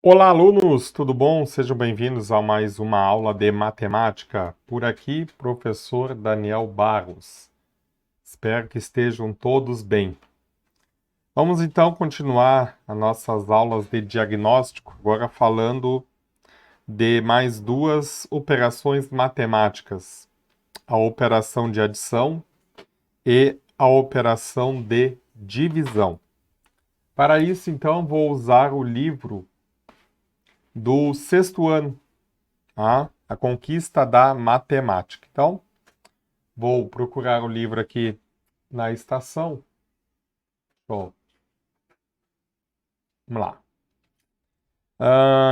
Olá, alunos, tudo bom? Sejam bem-vindos a mais uma aula de matemática. Por aqui, professor Daniel Barros. Espero que estejam todos bem. Vamos então continuar as nossas aulas de diagnóstico, agora falando de mais duas operações matemáticas: a operação de adição e a operação de divisão. Para isso, então, vou usar o livro do sexto ano, tá? A Conquista da Matemática. Então, vou procurar o livro aqui na estação. Bom, vamos lá.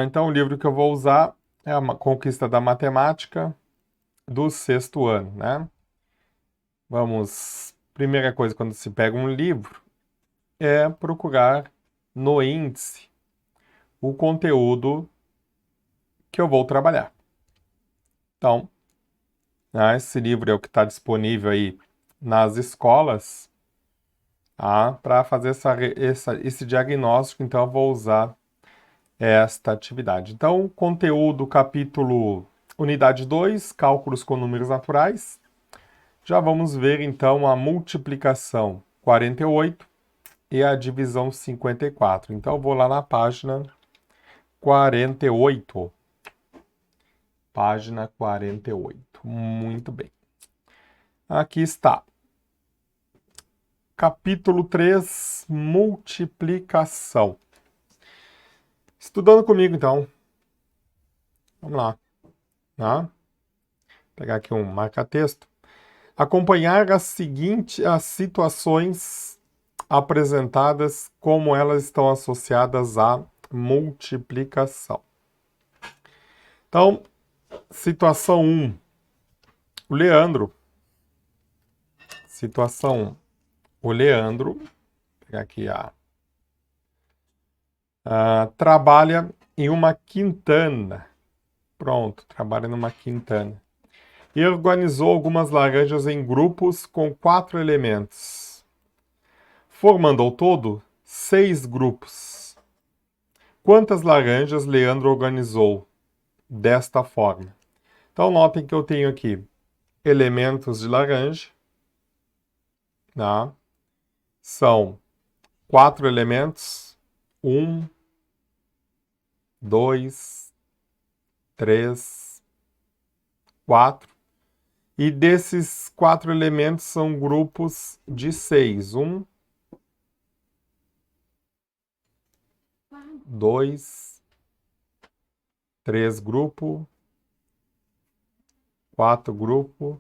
Então, o livro que eu vou usar é a Conquista da Matemática do sexto ano, né? Vamos. Primeira coisa, quando se pega um livro, é procurar no índice o conteúdo que eu vou trabalhar. Então, né, esse livro é o que está disponível aí nas escolas. Para fazer esse diagnóstico, então, eu vou usar esta atividade. Então, conteúdo, capítulo unidade 2, cálculos com números naturais. Já vamos ver, então, a multiplicação 48 e a divisão 54. Então, eu vou lá na página 48. Página 48. Muito bem. Aqui está. Capítulo 3, multiplicação. Estudando comigo, então. Vamos lá. Tá? Vou pegar aqui um marca-texto. Acompanhar as situações apresentadas como elas estão associadas à multiplicação. Então, situação 1. O Leandro. Situação 1. O Leandro, vou pegar aqui trabalha em uma quintana. Pronto, trabalha numa quintana. E organizou algumas laranjas em grupos com 4 elementos, formando ao todo 6 grupos. Quantas laranjas Leandro organizou desta forma? Então, notem que eu tenho aqui elementos de laranja, tá? São 4 elementos: 1, 2, 3, 4. E desses 4 elementos são grupos de 6. 1, 2, 3 grupo, 4 grupo,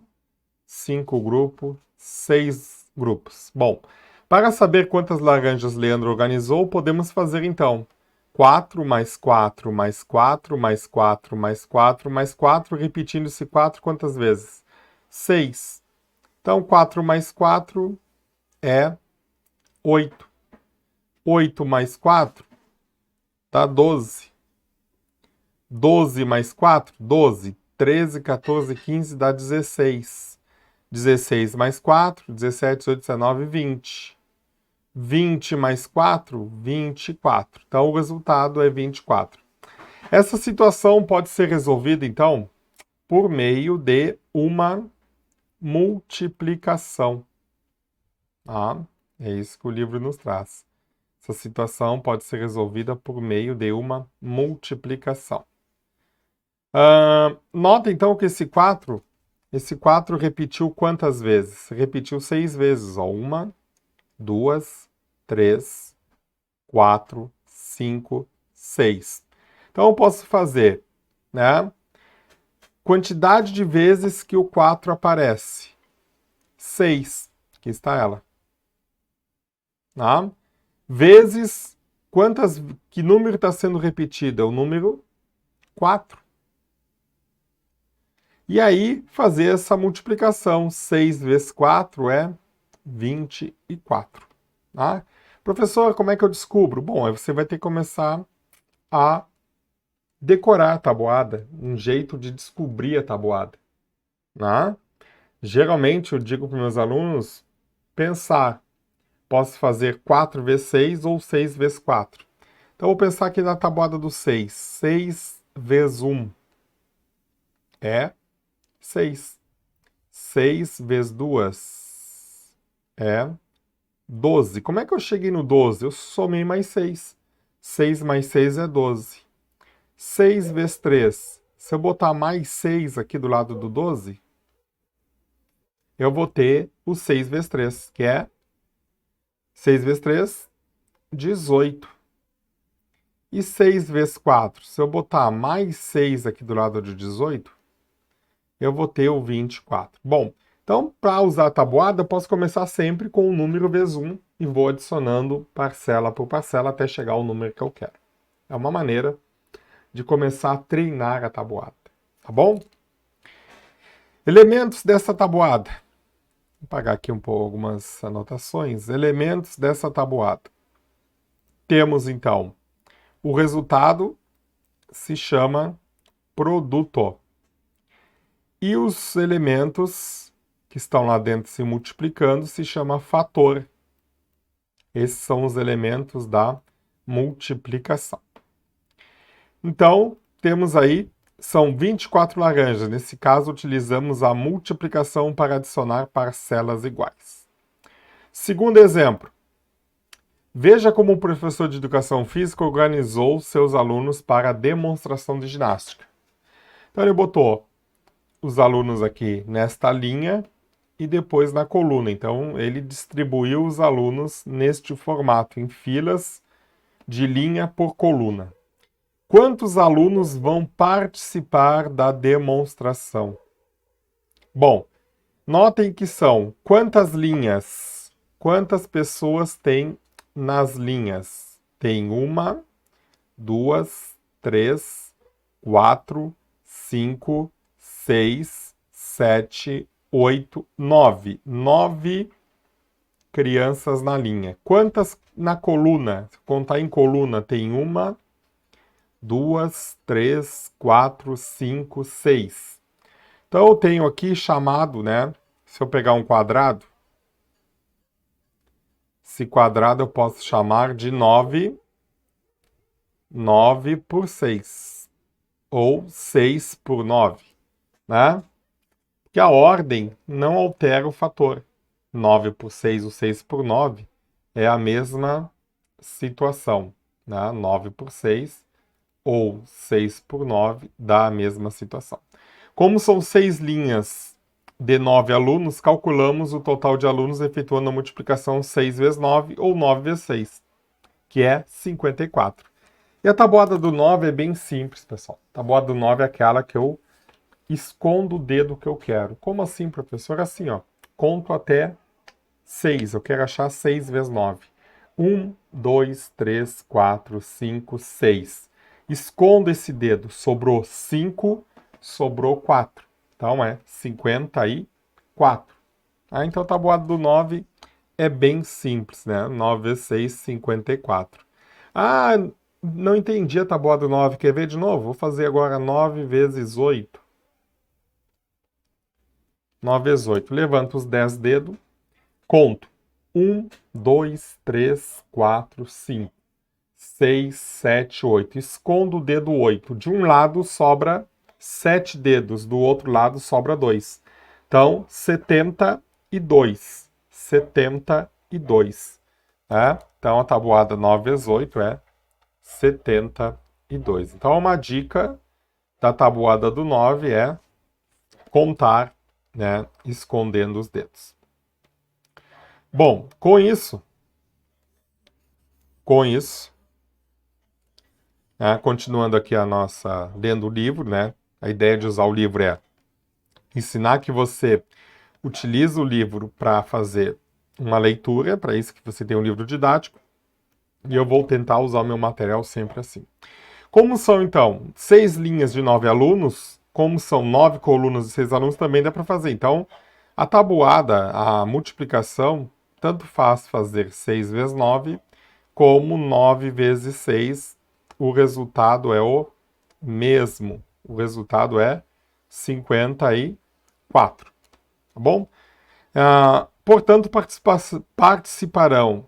5 grupo, 6 grupos. Bom, para saber quantas laranjas Leandro organizou, podemos fazer então 4 mais 4 mais 4 mais 4 mais 4 mais 4, repetindo esse 4 quantas vezes? 6. Então, 4 mais 4 é 8. 8 mais 4 dá 12. 12 mais 4, 12. 13, 14, 15 dá 16. 16 mais 4, 17, 18, 19, 20. 20 mais 4, 24. Então, o resultado é 24. Essa situação pode ser resolvida, então, por meio de uma multiplicação. É isso que o livro nos traz. Essa situação pode ser resolvida por meio de uma multiplicação. Nota, então, que esse 4 repetiu quantas vezes? Repetiu 6 vezes. 1, 2, 3, 4, 5, 6. Então, eu posso fazer, né? Quantidade de vezes que o 4 aparece. 6. Aqui está ela. Tá? Vezes, que número está sendo repetido? É o número 4. E aí, fazer essa multiplicação. 6 vezes 4 é 24. Tá? Professor, como é que eu descubro? Bom, aí você vai ter que começar a decorar a tabuada, um jeito de descobrir a tabuada. Tá? Geralmente, eu digo para meus alunos pensar, posso fazer 4 vezes 6 ou 6 vezes 4. Então, vou pensar aqui na tabuada do 6. 6 vezes 1 é 6. 6 vezes 2 é 12. Como é que eu cheguei no 12? Eu somei mais 6. 6 mais 6 é 12. 6 vezes 3. Se eu botar mais 6 aqui do lado do 12, eu vou ter o 6 vezes 3, que é 6 vezes 3, 18. E 6 vezes 4, se eu botar mais 6 aqui do lado de 18, eu vou ter o 24. Bom, então, para usar a tabuada, eu posso começar sempre com o número vezes 1 e vou adicionando parcela por parcela até chegar ao número que eu quero. É uma maneira de começar a treinar a tabuada, tá bom? Elementos dessa tabuada. Vou apagar aqui um pouco algumas anotações. Elementos dessa tabuada. Temos, então, o resultado se chama produto. E os elementos que estão lá dentro se multiplicando se chama fator. Esses são os elementos da multiplicação. Então, temos aí, são 24 laranjas. Nesse caso, utilizamos a multiplicação para adicionar parcelas iguais. Segundo exemplo. Veja como o professor de educação física organizou seus alunos para a demonstração de ginástica. Então, ele botou os alunos aqui nesta linha e depois na coluna. Então, ele distribuiu os alunos neste formato, em filas de linha por coluna. Quantos alunos vão participar da demonstração? Bom, notem que são quantas linhas? Quantas pessoas tem nas linhas? Tem 1, 2, 3, 4, 5, 6, 7, 8, 9. 9 crianças na linha. Quantas na coluna? Se contar em coluna, tem 1, 2, 3, 4, 5, 6. Então, eu tenho aqui chamado, né? Se eu pegar um quadrado, esse quadrado eu posso chamar de 9 por 6. Ou 6 por 9, né? Porque a ordem não altera o fator. 9 por 6 ou 6 por 9 é a mesma situação, né? 9 por 6 ou 6 por 9 dá a mesma situação. Como são 6 linhas de 9 alunos, calculamos o total de alunos efetuando a multiplicação 6 vezes 9 ou 9 vezes 6, que é 54. E a tabuada do 9 é bem simples, pessoal. A tabuada do 9 é aquela que eu escondo o dedo que eu quero. Como assim, professor? Assim, ó. Conto até 6. Eu quero achar 6 vezes 9. 1, 2, 3, 4, 5, 6. Escondo esse dedo. Sobrou 5, sobrou 4. Então, é 54. Então, a tabuada do 9 é bem simples, né? 9 vezes 6, 54. Ah, não entendi a tabuada do 9. Quer ver de novo? Vou fazer agora 9 vezes 8. 9 vezes 8. Levanto os 10 dedos. Conto. 1, 2, 3, 4, 5, 6, 7, 8. Escondo o dedo 8. De um lado sobra 7 dedos, do outro lado sobra 2. Então, 72. 72. Né? Então, a tabuada 9 vezes 8 é 72. Então, uma dica da tabuada do 9 é contar, né, escondendo os dedos. Bom, com isso, né, continuando aqui a nossa, lendo o livro, né, a ideia de usar o livro é ensinar que você utiliza o livro para fazer uma leitura, para isso que você tem um livro didático, e eu vou tentar usar o meu material sempre assim. Como são, então, 6 linhas de 9 alunos, como são 9 colunas de 6 alunos, também dá para fazer. Então, a tabuada, a multiplicação, tanto faz fazer 6 vezes 9, como 9 vezes 6, o resultado é o mesmo. O resultado é 54, tá bom? Portanto, participarão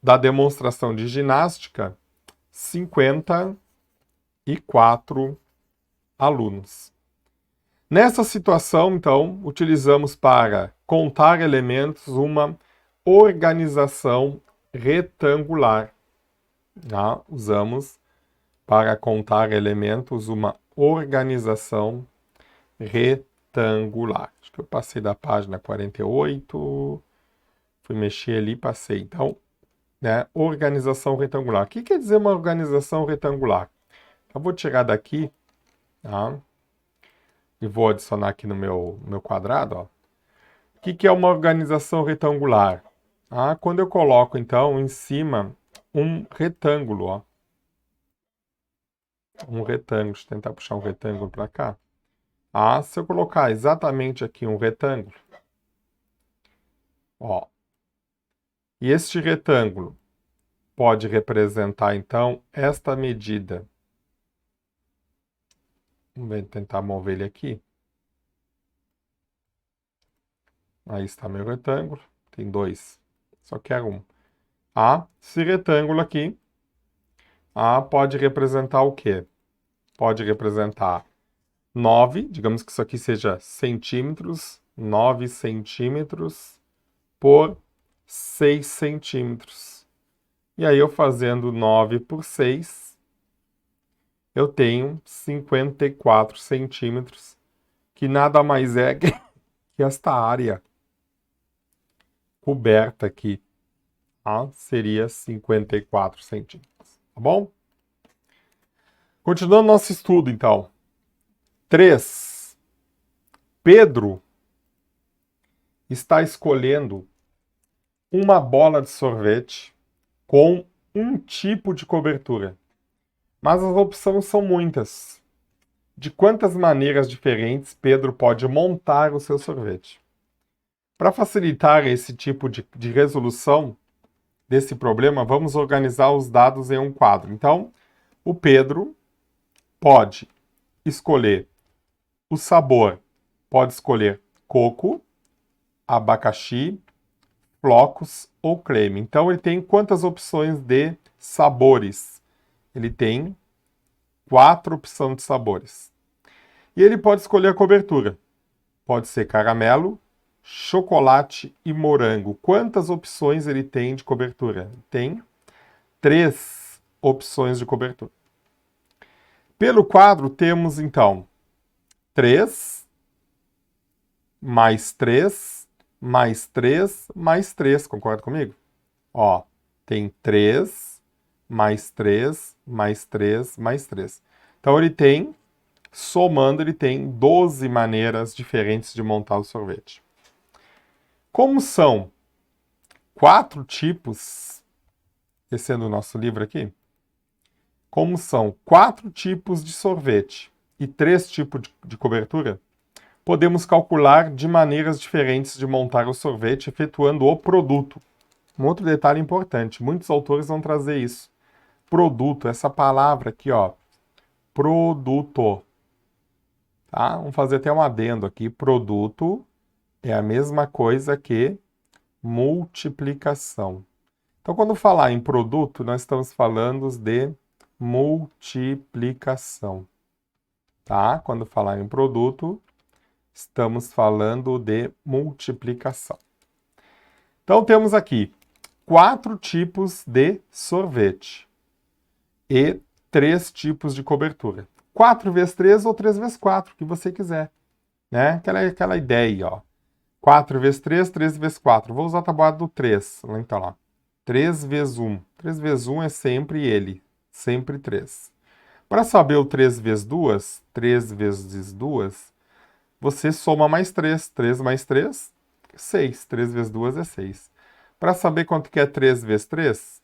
da demonstração de ginástica 54 alunos. Nessa situação, então, utilizamos para contar elementos uma organização retangular. Tá? Usamos para contar elementos uma organização retangular. Acho que eu passei da página 48, fui mexer ali, passei. Então, né, organização retangular. O que quer dizer uma organização retangular? Eu vou tirar daqui, tá? E vou adicionar aqui no meu quadrado, ó. O que é uma organização retangular? Quando eu coloco, então, em cima um retângulo, ó. Um retângulo. Deixa eu tentar puxar um retângulo para cá. Se eu colocar exatamente aqui um retângulo, ó. E este retângulo pode representar, então, esta medida. Vamos tentar mover ele aqui. Aí está meu retângulo. Tem dois. Só quero um. Esse retângulo aqui pode representar o quê? Pode representar 9, digamos que isso aqui seja centímetros, 9 centímetros por 6 centímetros. E aí eu fazendo 9 por 6, eu tenho 54 centímetros, que nada mais é que esta área coberta aqui, seria 54 centímetros, tá bom? Continuando nosso estudo, então. 3. Pedro está escolhendo uma bola de sorvete com um tipo de cobertura. Mas as opções são muitas. De quantas maneiras diferentes Pedro pode montar o seu sorvete? Para facilitar esse tipo de resolução desse problema, vamos organizar os dados em um quadro. Então, o Pedro pode escolher o sabor, pode escolher coco, abacaxi, flocos ou creme. Então, ele tem quantas opções de sabores? Ele tem 4 opções de sabores. E ele pode escolher a cobertura. Pode ser caramelo, chocolate e morango. Quantas opções ele tem de cobertura? Tem 3 opções de cobertura. Pelo quadro, temos, então, 3, mais 3, mais 3, mais 3. Concorda comigo? Ó, tem 3, mais 3, mais 3, mais 3. Então, ele tem, somando, ele tem 12 maneiras diferentes de montar o sorvete. Como são 4 tipos, esse é do nosso livro aqui, como são 4 tipos de sorvete e 3 tipos de cobertura, podemos calcular de maneiras diferentes de montar o sorvete, efetuando o produto. Um outro detalhe importante, muitos autores vão trazer isso. Produto, essa palavra aqui, ó, produto. Tá? Vamos fazer até um adendo aqui. Produto é a mesma coisa que multiplicação. Então, quando falar em produto, nós estamos falando de multiplicação. Tá? Quando falar em produto, estamos falando de multiplicação. Então, temos aqui 4 tipos de sorvete e 3 tipos de cobertura. 4 vezes 3 ou 3 vezes 4, o que você quiser. Né? Aquela ideia, ó. 4 vezes 3, 3 vezes 4. Vou usar a tabuada do 3. Então, lá. 3 vezes 1. 3 vezes 1 é sempre ele. Sempre 3. Para saber o 3 vezes 2, 3 vezes 2, você soma mais 3. 3 mais 3, 6. 3 vezes 2 é 6. Para saber quanto que é 3 vezes 3,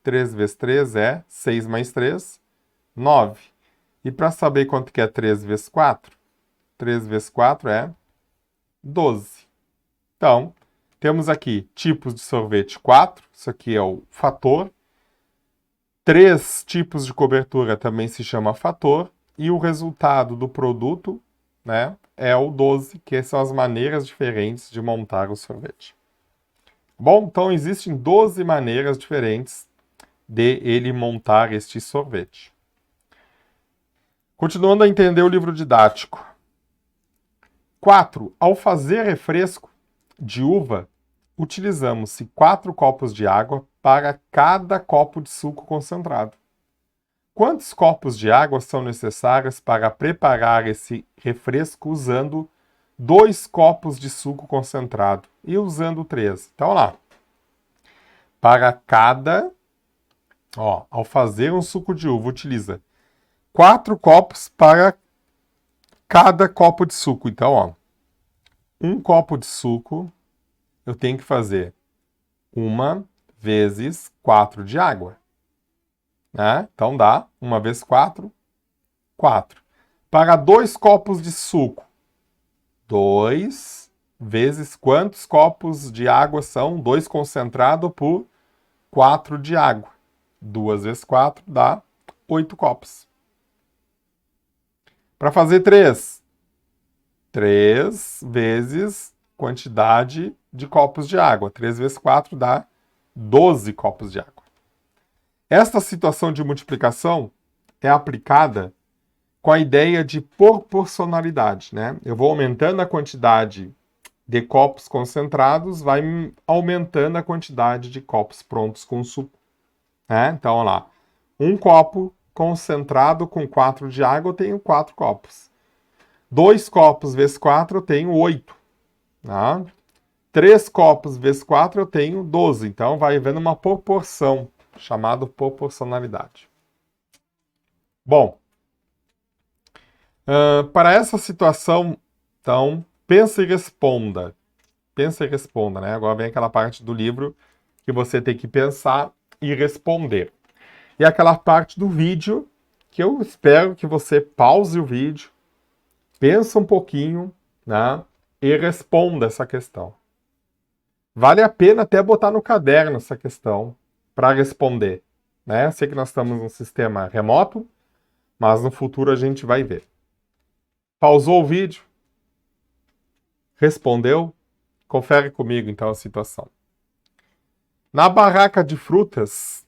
3 vezes 3 é 6 mais 3, 9. E para saber quanto que é 3 vezes 4, 3 vezes 4 é 12. Então, temos aqui tipos de sorvete 4, isso aqui é o fator. 3 tipos de cobertura também se chama fator. E o resultado do produto, né, é o 12, que são as maneiras diferentes de montar o sorvete. Bom, então existem 12 maneiras diferentes de ele montar este sorvete. Continuando a entender o livro didático. 4. Ao fazer refresco de uva, utilizamos-se 4 copos de água para cada copo de suco concentrado. Quantos copos de água são necessários para preparar esse refresco usando 2 copos de suco concentrado e usando 3? Então, lá. Para cada, ao fazer um suco de uva, utiliza 4 copos para cada copo de suco. Então, 1 copo de suco eu tenho que fazer 1 vezes 4 de água. Né? Então dá 1 vezes 4, 4. Para 2 copos de suco, 2 vezes quantos copos de água são? 2 concentrado por 4 de água. 2 vezes 4 dá 8 copos. Para fazer 3, 3 vezes quantidade de copos de água. 3 vezes 4 dá 12 copos de água. Esta situação de multiplicação é aplicada com a ideia de proporcionalidade, né? Eu vou aumentando a quantidade de copos concentrados, vai aumentando a quantidade de copos prontos com suco. Né? Então, olha lá. 1 copo concentrado com 4 de água, eu tenho 4 copos. 2 copos vezes 4, eu tenho 8. Tá? 3 copos vezes 4, eu tenho 12. Então, vai havendo uma proporção, chamada proporcionalidade. Bom, para essa situação, então, pensa e responda. Pensa e responda, né? Agora vem aquela parte do livro que você tem que pensar e responder. E aquela parte do vídeo que eu espero que você pause o vídeo, pensa um pouquinho, né? E responda essa questão. Vale a pena até botar no caderno essa questão para responder. Né? Eu sei que nós estamos num sistema remoto, mas no futuro a gente vai ver. Pausou o vídeo? Respondeu? Confere comigo então a situação. Na barraca de frutas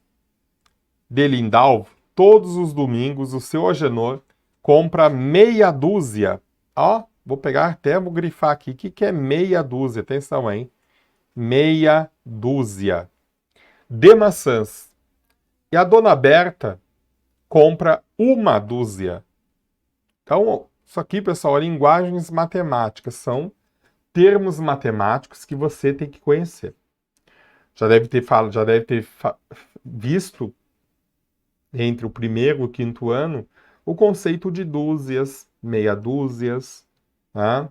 de Lindalvo, todos os domingos o seu Agenor compra meia dúzia. Vou pegar até, vou grifar aqui. O que é meia dúzia? Atenção, hein? Meia dúzia de maçãs. E a dona Berta compra 1 dúzia. Então, isso aqui, pessoal, é linguagens matemáticas. São termos matemáticos que você tem que conhecer. Já deve ter visto, entre o 1º e o 5º ano, o conceito de dúzias, meia dúzias. Né?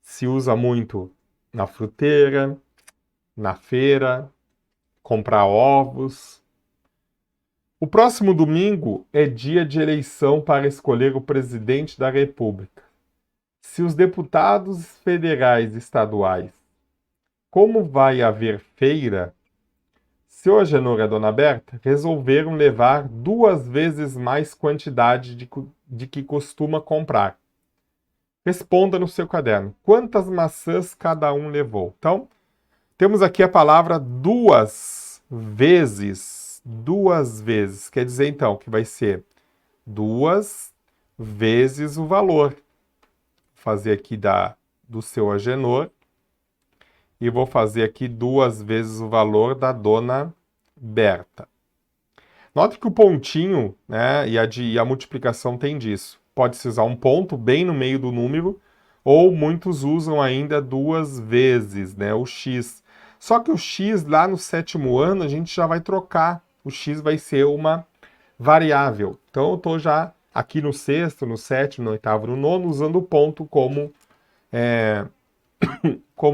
Se usa muito na fruteira, na feira, comprar ovos. O próximo domingo é dia de eleição para escolher o presidente da República. Se os deputados federais e estaduais, como vai haver feira, seu Agenor e a dona Berta resolveram levar 2 vezes mais quantidade de que costuma comprar. Responda no seu caderno. Quantas maçãs cada um levou? Então, temos aqui a palavra 2 vezes. 2 vezes. Quer dizer, então, que vai ser 2 vezes o valor. Vou fazer aqui do seu Agenor. E vou fazer aqui 2 vezes o valor da dona Berta. Note que o pontinho, né, e a multiplicação tem disso. Pode-se usar um ponto bem no meio do número, ou muitos usam ainda 2 vezes, né, o x. Só que o x lá no 7º ano a gente já vai trocar. O x vai ser uma variável. Então eu estou já aqui no 6º, no 7º, no 8º, no 9º, usando o ponto como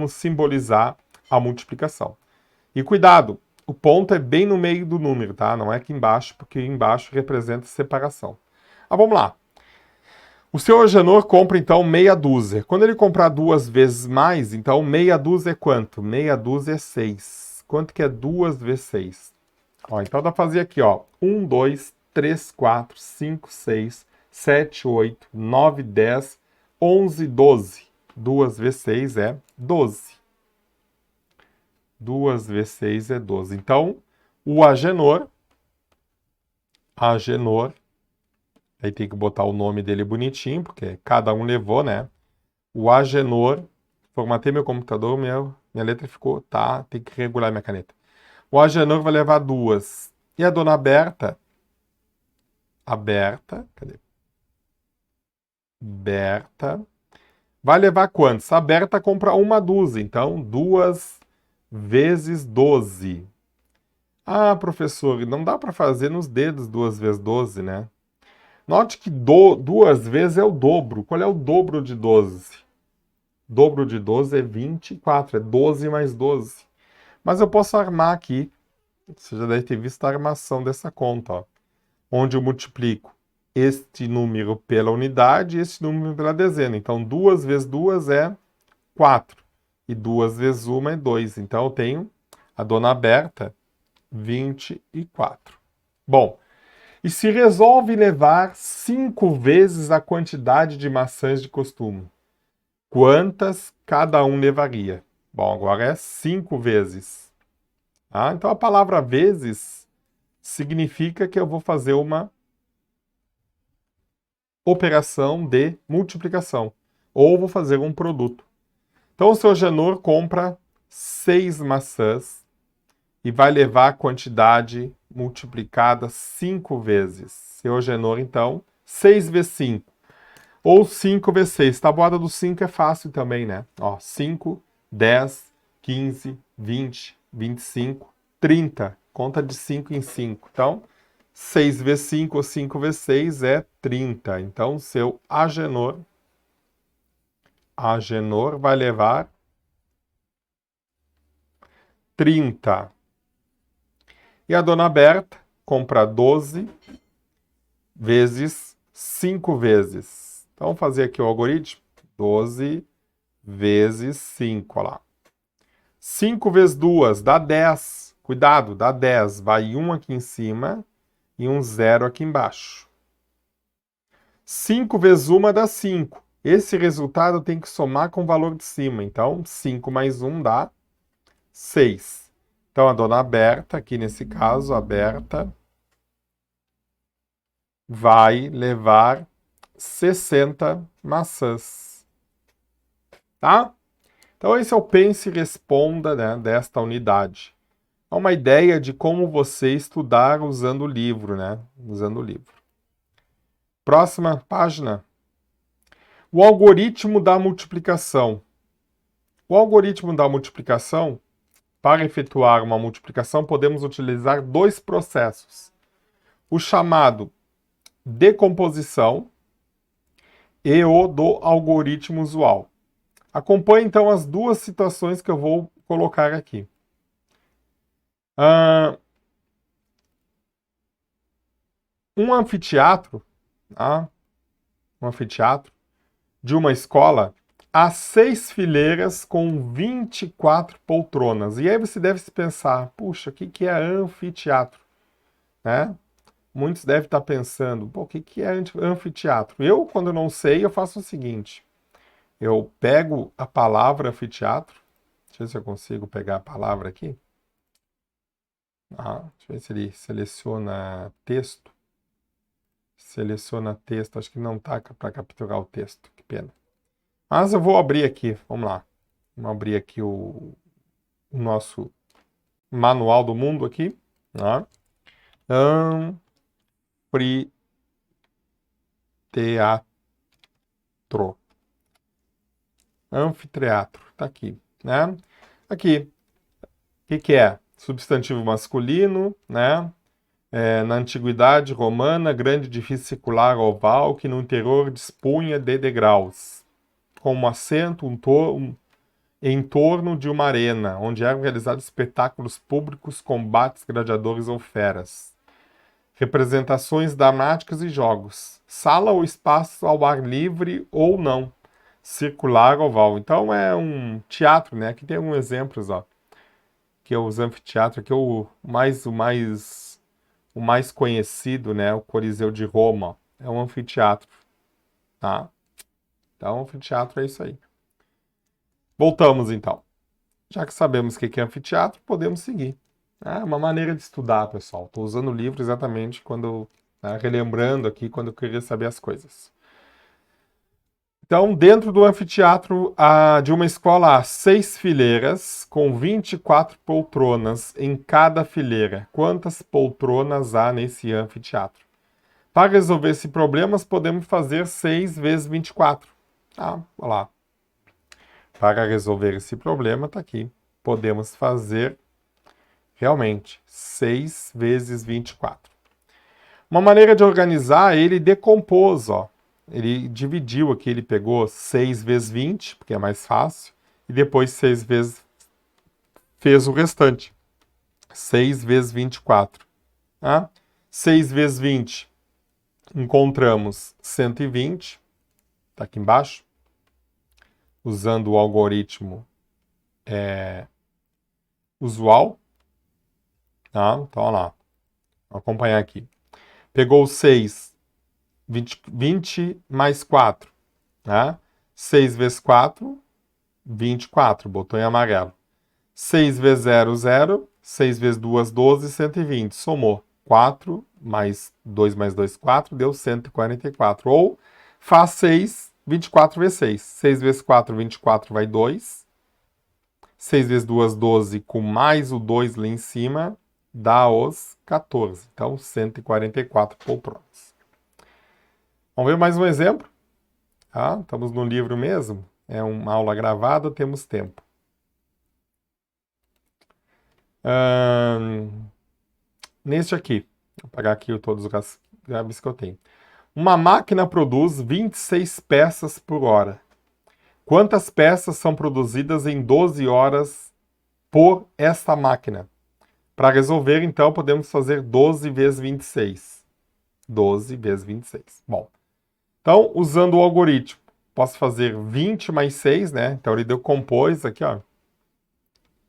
simbolizar a multiplicação. E cuidado, o ponto é bem no meio do número, tá? Não é aqui embaixo, porque embaixo representa separação. Vamos lá. O seu Agenor compra, então, meia dúzia. Quando ele comprar 2 vezes mais, então, meia dúzia é quanto? Meia dúzia é 6. Quanto que é 2 vezes 6? Então, dá pra fazer aqui, 1, 2, 3, 4, 5, 6, 7, 8, 9, 10, 11, 12. 2 vezes 6 é 12. 2 vezes 6 é 12. Então, o Agenor Agenor. Aí tem que botar o nome dele bonitinho, porque cada um levou, né? O Agenor. Formatei meu computador, minha letra ficou, tá? Tem que regular minha caneta. O Agenor vai levar 2. E a dona Berta? Cadê? Berta. Vai levar quantos? A Berta compra uma dúzia, então 2 vezes 12. Ah, professor, não dá para fazer nos dedos 2 vezes 12, né? Note que 2 vezes é o dobro. Qual é o dobro de 12? O dobro de 12 é 24, é 12 mais 12. Mas eu posso armar aqui. Você já deve ter visto a armação dessa conta, ó, onde eu multiplico este número pela unidade e este número pela dezena. Então, 2 vezes 2 é 4. E 2 vezes 1 é 2. Então, eu tenho a dona Berta, 24. Bom, e se resolve levar 5 vezes a quantidade de maçãs de costume, quantas cada um levaria? Bom, agora é 5 vezes. Ah, então a palavra vezes significa que eu vou fazer uma operação de multiplicação. Ou vou fazer um produto. Então o seu Genor compra 6 maçãs e vai levar a quantidade multiplicada 5 vezes. Seu Genor, então, 6 vezes 5. Ou 5 vezes 6. Tabuada do 5 é fácil também, né? Ó, 5, 10, 15, 20, 25, 30. Conta de 5 em 5. Então, 6 vezes 5 ou 5 vezes 6 é 30. Então, seu Agenor vai levar 30. E a dona Berta compra 12 vezes 5 vezes. Então, vamos fazer aqui o algoritmo. 12 vezes 5, olha lá. 5 vezes 2 dá 10. Cuidado, dá 10. Vai 1 aqui em cima e um 0 aqui embaixo. 5 vezes 1 dá 5. Esse resultado tem que somar com o valor de cima. Então, 5 mais 1 dá 6. Então, a dona Berta, aqui nesse caso, a Berta, vai levar 60 maçãs. Tá? Então, esse é o pense e responda, né, desta unidade. É uma ideia de como você estudar usando o livro, né? Usando o livro. Próxima página. O algoritmo da multiplicação. O algoritmo da multiplicação, para efetuar uma multiplicação, podemos utilizar 2 processos. O chamado decomposição e o do algoritmo usual. Acompanhe, então, as 2 situações que eu vou colocar aqui. Um anfiteatro, tá? Um anfiteatro de uma escola, há 6 fileiras com 24 poltronas. E aí você deve se pensar, puxa, o que é anfiteatro? Né? Muitos devem estar pensando, pô, o que é anfiteatro? Eu, quando não sei, eu faço o seguinte. Eu pego a palavra anfiteatro. Deixa eu ver se eu consigo pegar a palavra aqui. Deixa eu ver se ele seleciona texto. Seleciona texto, acho que não tá para capturar o texto, que pena. Mas eu vou abrir aqui, vamos lá. Vamos abrir aqui o nosso manual do mundo aqui. Tá? Anfiteatro. Anfiteatro, tá aqui, né? Aqui, o que é? Substantivo masculino, né? Na antiguidade romana, grande edifício circular oval que no interior dispunha de degraus, com um assento em torno de uma arena, onde eram realizados espetáculos públicos, combates, gladiadores ou feras, representações dramáticas e jogos, sala ou espaço ao ar livre ou não, circular oval. Então é um teatro, né? Aqui tem alguns exemplos, ó, que é os anfiteatros, que é o mais conhecido, né? O Coliseu de Roma, é um anfiteatro, tá? Então, anfiteatro é isso aí. Voltamos então. Já que sabemos o que é anfiteatro, podemos seguir. É uma maneira de estudar, pessoal. Estou usando o livro exatamente quando Tá? Relembrando aqui quando eu queria saber as coisas. Então, dentro do anfiteatro de uma escola há 6 fileiras com 24 poltronas em cada fileira. Quantas poltronas há nesse anfiteatro? Para resolver esse problema, podemos fazer 6 vezes 24. Ah, olha lá. Para resolver esse problema, está aqui. Podemos fazer, realmente, 6 vezes 24. Uma maneira de organizar, ele decompôs, ó. Ele dividiu aqui, ele pegou 6 vezes 20, porque é mais fácil, e depois 6 vezes fez o restante. 6 vezes 24. Tá? 6 vezes 20, encontramos 120, está aqui embaixo, usando o algoritmo usual. Tá? Então, olha lá. Vou acompanhar aqui. Pegou 6, 20 mais 4. Tá? 6 vezes 4, 24. Botou em amarelo. 6 vezes 0, 0. 6 vezes 2, 12, 120. Somou. 4 mais 2 mais 2, 4. Deu 144. Ou faz 6, 24 vezes 6. 6 vezes 4, 24 vai 2. 6 vezes 2, 12. Com mais o 2 lá em cima, dá os 14. Então, 144 poltronas. Vamos ver mais um exemplo? Tá? Estamos no livro mesmo. É uma aula gravada, temos tempo. Neste aqui, vou pegar aqui todos os gráficos que eu tenho. Uma máquina produz 26 peças por hora. Quantas peças são produzidas em 12 horas por esta máquina? Para resolver, então, podemos fazer 12 vezes 26. 12 vezes 26. Bom, então, usando o algoritmo, posso fazer 20 mais 6, né? Então, ele decompôs aqui, ó.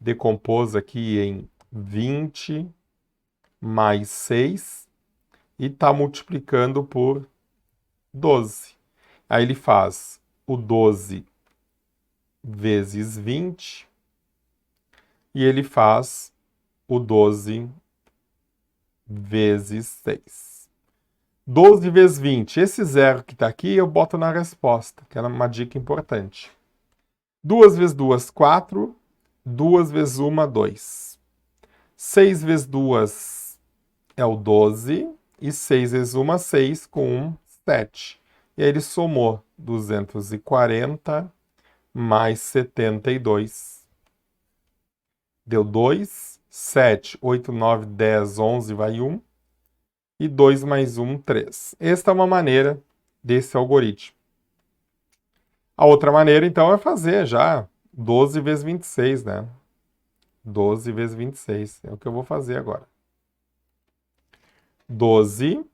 Decompôs aqui em 20 mais 6 e está multiplicando por 12. Aí ele faz o 12 vezes 20 e ele faz o 12 vezes 6. 12 vezes 20. Esse zero que está aqui eu boto na resposta, que é uma dica importante. 2 vezes 2, 4. 2 vezes 1, 2. 6 vezes 2 é o 12. E 6 vezes 1, 6. Com 1, 7. E aí ele somou 240 mais 72. Deu 2. 7, 8, 9, 10, 11, vai 1. E 2 mais 1, 3. Esta é uma maneira desse algoritmo. A outra maneira, então, é fazer já 12 vezes 26, né? 12 vezes 26. É o que eu vou fazer agora. 12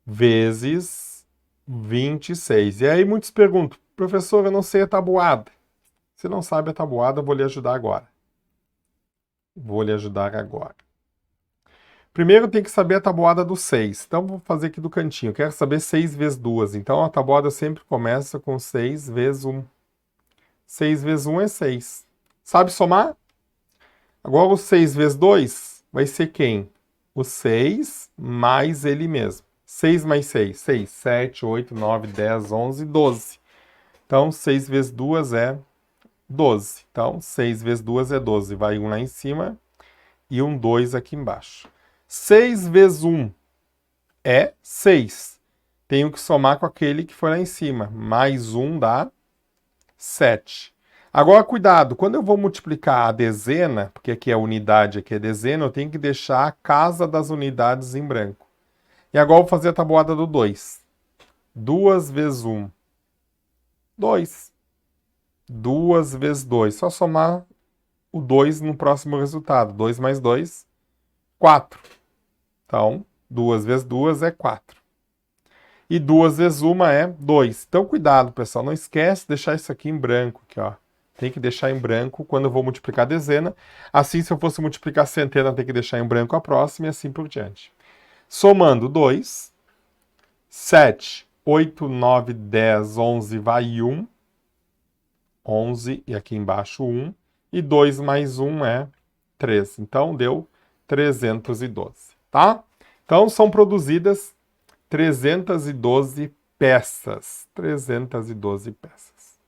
vezes 26. E aí muitos perguntam, professor, eu não sei a tabuada. Se não sabe a tabuada, eu vou lhe ajudar agora. Vou lhe ajudar agora. Primeiro tem que saber a tabuada do 6. Então, vou fazer aqui do cantinho. Quero saber 6 vezes 2. Então, a tabuada sempre começa com 6 vezes 1. 6 vezes 1 é 6. Sabe somar? Agora, o 6 vezes 2 vai ser quem? O 6 mais ele mesmo. 6 mais 6. 6, 7, 8, 9, 10, 11, 12. Então, 6 vezes 2 é 12. Então, 6 vezes 2 é 12. Vai um lá em cima e um 2 aqui embaixo. 6 vezes 1 é 6. Tenho que somar com aquele que foi lá em cima. Mais 1 dá 7. Agora, cuidado, quando eu vou multiplicar a dezena, porque aqui é unidade, aqui é dezena, eu tenho que deixar a casa das unidades em branco. E agora eu vou fazer a tabuada do 2. 2 vezes 1, 2. 2 vezes 2. Só somar o 2 no próximo resultado. 2 mais 2, 4. Então, 2 vezes 2 é 4. E 2 vezes 1 é 2. Então, cuidado, pessoal. Não esquece de deixar isso aqui em branco. Aqui, ó. Tem que deixar em branco quando eu vou multiplicar a dezena. Assim, se eu fosse multiplicar a centena, tem que deixar em branco a próxima e assim por diante. Somando 2, 7, 8, 9, 10, 11, vai 1. 11 e aqui embaixo 1. E 2 mais 1 é 3. Então, deu 312. tá? Então, são produzidas 312 peças. 312 peças.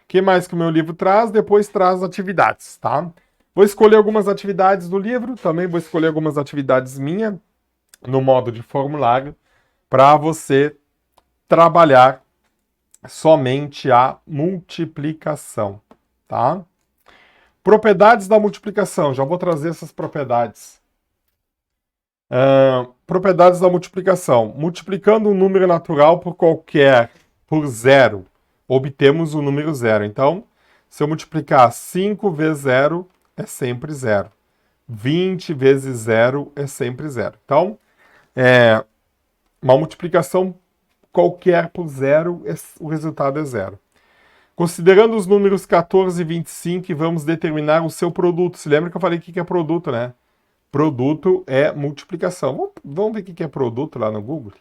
O que mais que o meu livro traz? Depois traz atividades, tá? Vou escolher algumas atividades do livro, também vou escolher algumas atividades minhas no modo de formulário, para você trabalhar somente a multiplicação, tá? Propriedades da multiplicação, já vou trazer essas propriedades. Propriedades da multiplicação. Multiplicando um número natural por zero, obtemos o número zero. Então, se eu multiplicar 5 vezes zero, é sempre zero. 20 vezes zero é sempre zero. Então, uma multiplicação qualquer por zero, o resultado é zero. Considerando os números 14 e 25, vamos determinar o seu produto. Se lembra que eu falei que é produto, né? Produto é multiplicação. Vamos ver o que é produto lá no Google?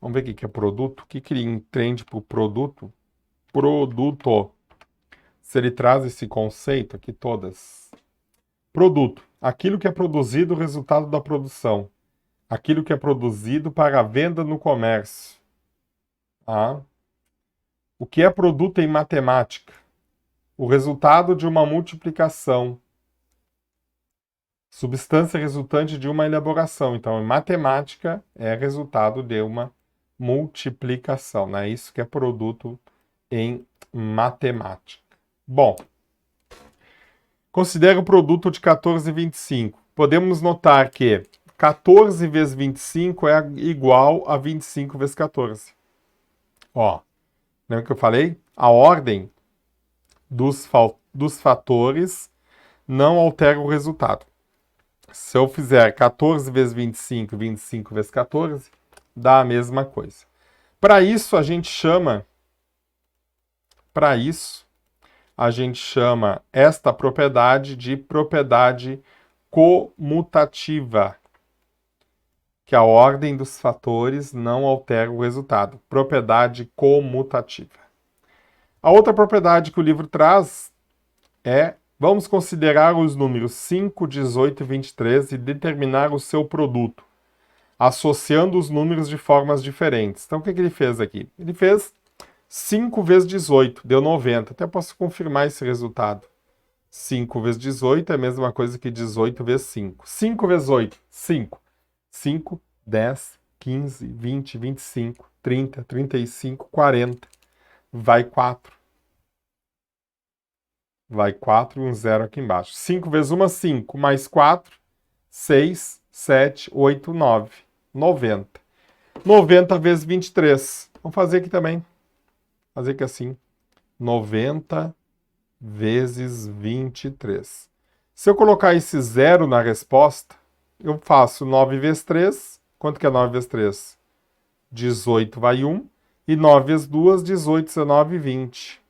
Vamos ver o que é produto. O que ele entende por produto? Produto. Se ele traz esse conceito aqui todas. Produto. Aquilo que é produzido, o resultado da produção. Aquilo que é produzido para a venda no comércio. Tá? O que é produto em matemática? O resultado de uma multiplicação. Substância resultante de uma elaboração. Então, em matemática, é resultado de uma multiplicação. Não é isso que é produto em matemática. Bom, considere o produto de 14 e 25. Podemos notar que 14 vezes 25 é igual a 25 vezes 14. Ó, lembra que eu falei? A ordem dos fatores não altera o resultado. Se eu fizer 14 vezes 25, 25 vezes 14, dá a mesma coisa. Para isso, a gente chama esta propriedade de propriedade comutativa, que a ordem dos fatores não altera o resultado. Propriedade comutativa. A outra propriedade que o livro traz é: vamos considerar os números 5, 18 e 23 e determinar o seu produto, associando os números de formas diferentes. Então, o que ele fez aqui? Ele fez 5 vezes 18, deu 90. Até posso confirmar esse resultado. 5 vezes 18 é a mesma coisa que 18 vezes 5. 5 vezes 8, 5. 5, 10, 15, 20, 25, 30, 35, 40. Vai 4. Vai 4 e um 0 aqui embaixo. 5 vezes 1, 5. Mais 4, 6, 7, 8, 9. 90. 90 vezes 23. Vamos fazer aqui também. Fazer aqui assim. 90 vezes 23. Se eu colocar esse 0 na resposta, eu faço 9 vezes 3. Quanto que é 9 vezes 3? 18 vai 1. E 9 vezes 2, 18, 19, 20.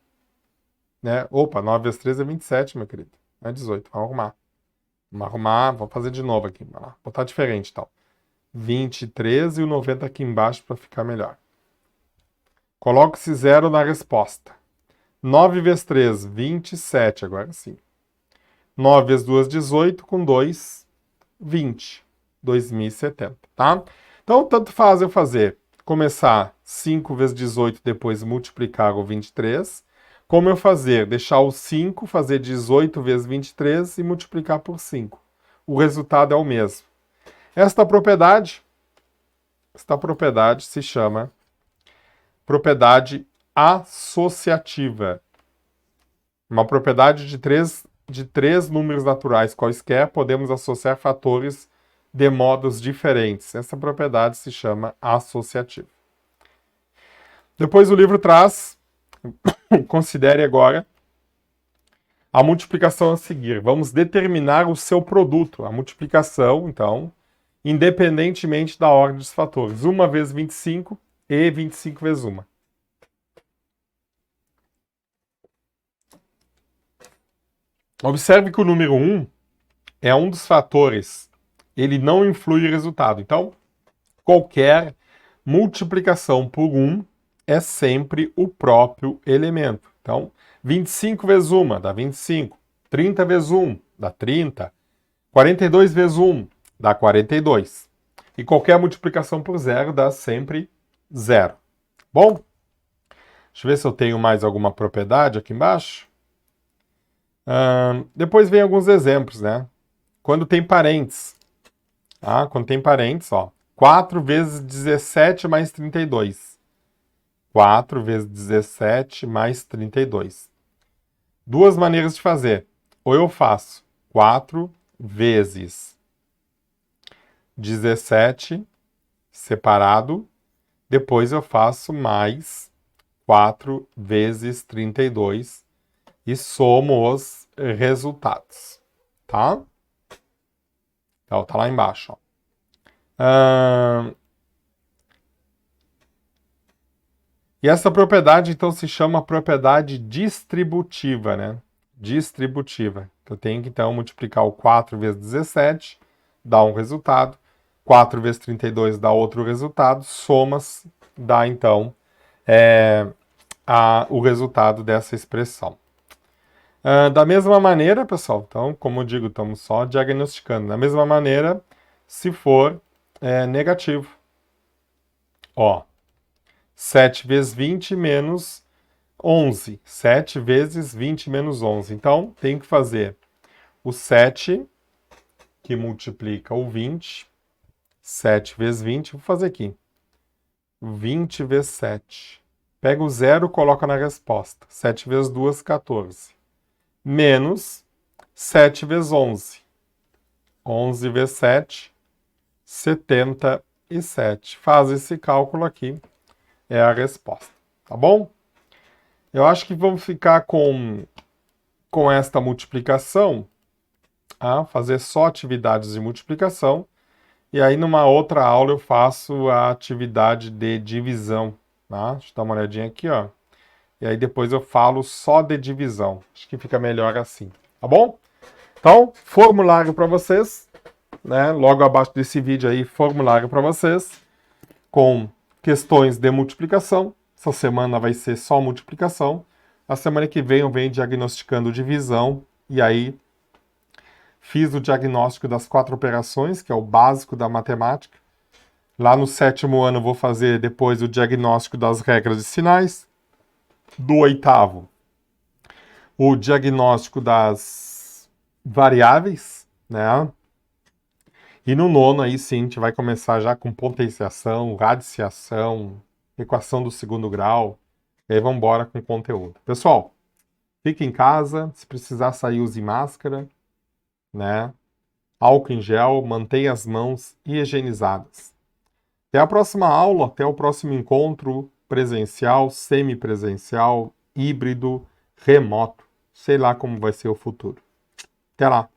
Né? Opa, 9 vezes 3 é 27, meu querido. Não é 18. Vamos arrumar. Vamos arrumar. Vamos fazer de novo aqui. Vamos lá. Botar diferente, então. 23 e o 90 aqui embaixo para ficar melhor. Coloco esse 0 na resposta. 9 vezes 3, 27. Agora sim. 9 vezes 2, 18. Com 2, 20. 2070, tá? Então, tanto faz eu começar 5 vezes 18, depois multiplicar o 23. Como eu deixar o 5, fazer 18 vezes 23 e multiplicar por 5. O resultado é o mesmo. Esta propriedade se chama propriedade associativa. Uma propriedade de três números naturais quaisquer, podemos associar fatores de modos diferentes. Essa propriedade se chama associativa. Depois o livro traz, considere agora, a multiplicação a seguir. Vamos determinar o seu produto. A multiplicação, então, independentemente da ordem dos fatores. 1 vezes 25 e 25 vezes 1. Observe que o número 1 é um dos fatores. Ele não influi o resultado. Então, qualquer multiplicação por 1 é sempre o próprio elemento. Então, 25 vezes 1 dá 25. 30 vezes 1 dá 30. 42 vezes 1 dá 42. E qualquer multiplicação por zero dá sempre zero. Bom, deixa eu ver se eu tenho mais alguma propriedade aqui embaixo. Depois vem alguns exemplos, né? Quando tem parentes. Quando tem parentes, ó. 4 vezes 17 mais 32. 4 vezes 17 mais 32. Duas maneiras de fazer. Ou eu faço 4 vezes 17 separado. Depois eu faço mais 4 vezes 32 e somo os resultados. Tá? Então, tá lá embaixo. Ó. E essa propriedade, então, se chama propriedade distributiva, né? Distributiva. Eu tenho que, então, multiplicar o 4 vezes 17, dá um resultado. 4 vezes 32 dá outro resultado. Somas dá, então, o resultado dessa expressão. Da mesma maneira, pessoal, então, como eu digo, estamos só diagnosticando. Da mesma maneira, se for negativo. Ó, 7 vezes 20 menos 11. 7 vezes 20 menos 11. Então, tem que fazer o 7, que multiplica o 20. 7 vezes 20, vou fazer aqui. 20 vezes 7. Pega o 0 e coloca na resposta. 7 vezes 2, 14. Menos 7 vezes 11. 11 vezes 7, 77. Faz esse cálculo aqui, é a resposta. Tá bom? Eu acho que vamos ficar com esta multiplicação, fazer só atividades de multiplicação, e aí numa outra aula eu faço a atividade de divisão. Tá? Deixa eu dar uma olhadinha aqui, ó. E aí depois eu falo só de divisão. Acho que fica melhor assim, tá bom? Então, formulário para vocês, né? Logo abaixo desse vídeo aí, formulário para vocês, com questões de multiplicação. Essa semana vai ser só multiplicação. A semana que vem eu venho diagnosticando divisão, e aí fiz o diagnóstico das 4 operações, que é o básico da matemática. Lá no 7º ano eu vou fazer depois o diagnóstico das regras de sinais. Do 8º, o diagnóstico das variáveis, né? E no 9º aí sim, a gente vai começar já com potenciação, radiciação, equação do 2º grau. E aí vamos embora com o conteúdo. Pessoal, fique em casa, se precisar sair, use máscara, né? Álcool em gel, mantenha as mãos higienizadas. Até a próxima aula, até o próximo encontro presencial, semipresencial, híbrido, remoto. Sei lá como vai ser o futuro. Até lá!